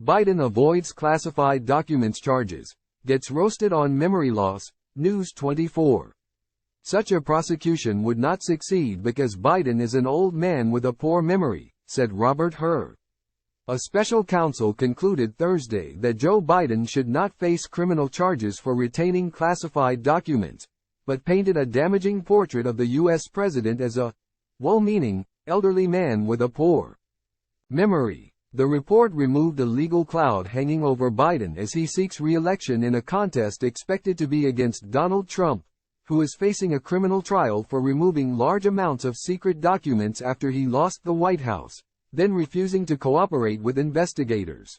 Biden avoids classified documents charges, gets roasted on memory loss, News24. Such a prosecution would not succeed because Biden is an old man with a poor memory, said Robert Hur. A special counsel concluded Thursday that Joe Biden should not face criminal charges for retaining classified documents, but painted a damaging portrait of the U.S. president as a well-meaning, elderly man with a poor memory. The report removed a legal cloud hanging over Biden as he seeks re-election in a contest expected to be against Donald Trump, who is facing a criminal trial for removing large amounts of secret documents after he lost the White House, then refusing to cooperate with investigators.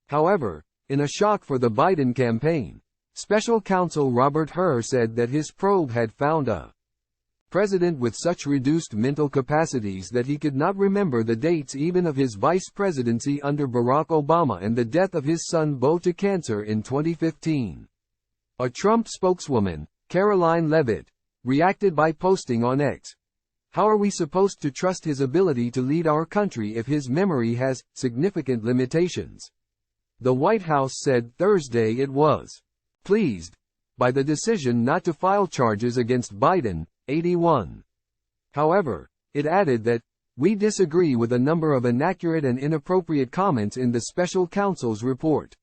However, in a shock for the Biden campaign, special counsel Robert Hur said that his probe had found a president with such reduced mental capacities that he could not remember the dates even of his vice presidency under Barack Obama and the death of his son Beau to cancer in 2015. A Trump spokeswoman, Caroline Leavitt, reacted by posting on X, "How are we supposed to trust his ability to lead our country if his memory has significant limitations?" The White House said Thursday it was pleased by the decision not to file charges against Biden, 81. However, it added that, "We disagree with a number of inaccurate and inappropriate comments in the special counsel's report."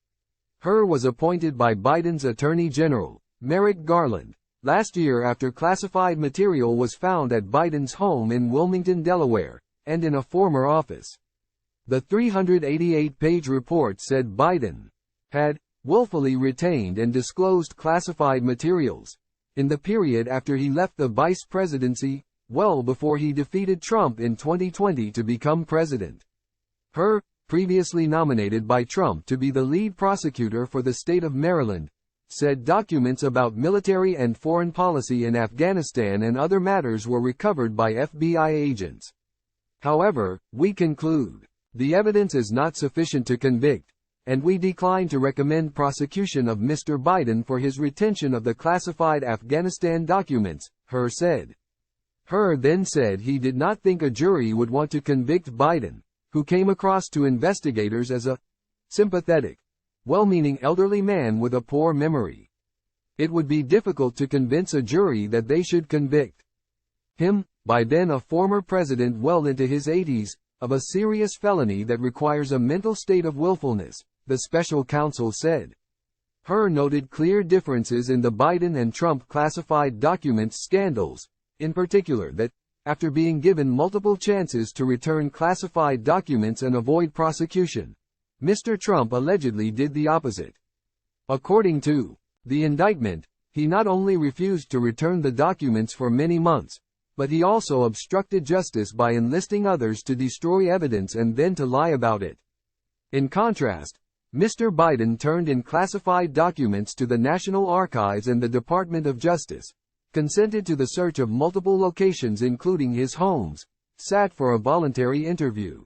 Hur was appointed by Biden's Attorney General, Merrick Garland, last year after classified material was found at Biden's home in Wilmington, Delaware, and in a former office. The 388-page report said Biden had willfully retained and disclosed classified materials in the period after he left the vice presidency, well before he defeated Trump in 2020 to become president. Hur, previously nominated by Trump to be the lead prosecutor for the state of Maryland, said documents about military and foreign policy in Afghanistan and other matters were recovered by FBI agents. However, we conclude, the evidence is not sufficient to convict, and we decline to recommend prosecution of Mr. Biden for his retention of the classified Afghanistan documents, Hur said. Hur then said he did not think a jury would want to convict Biden, who came across to investigators as a sympathetic, well-meaning elderly man with a poor memory. It would be difficult to convince a jury that they should convict him, by then a former president well into his 80s, of a serious felony that requires a mental state of willfulness, the special counsel said. Hur noted clear differences in the Biden and Trump classified documents scandals, in particular that, after being given multiple chances to return classified documents and avoid prosecution, Mr. Trump allegedly did the opposite. According to the indictment, he not only refused to return the documents for many months, but he also obstructed justice by enlisting others to destroy evidence and then to lie about it. In contrast, Mr. Biden turned in classified documents to the National Archives and the Department of Justice, consented to the search of multiple locations including his homes, sat for a voluntary interview,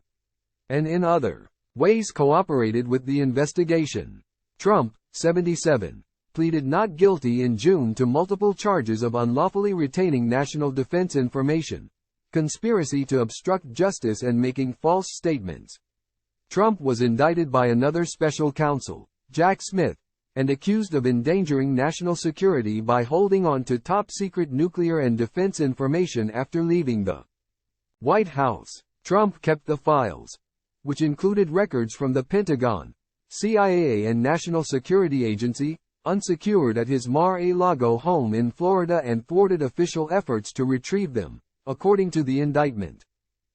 and in other ways cooperated with the investigation. Trump, 77, pleaded not guilty in June to multiple charges of unlawfully retaining national defense information, conspiracy to obstruct justice and making false statements. Trump was indicted by another special counsel, Jack Smith, and accused of endangering national security by holding on to top-secret nuclear and defense information after leaving the White House. Trump kept the files, which included records from the Pentagon, CIA and National Security Agency, unsecured at his Mar-a-Lago home in Florida and thwarted official efforts to retrieve them, according to the indictment.